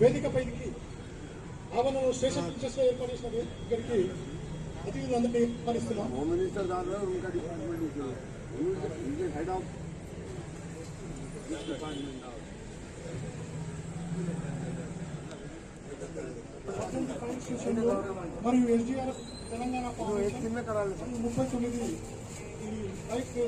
వేదికపైకి ఆవరణలో station pictures లో ఏర్పాటు చేసిన ఇక్కడికి అతిథులందరినీ ఆహ్వానిస్తున్నాం. హోమ్ మినిస్టర్ దాంట్లో ఇంకా డిపార్ట్మెంట్ హెడ్ ఆఫ్ మరియు ఎస్డిఆర్ తెలంగాణ 39 రెస్క్యూ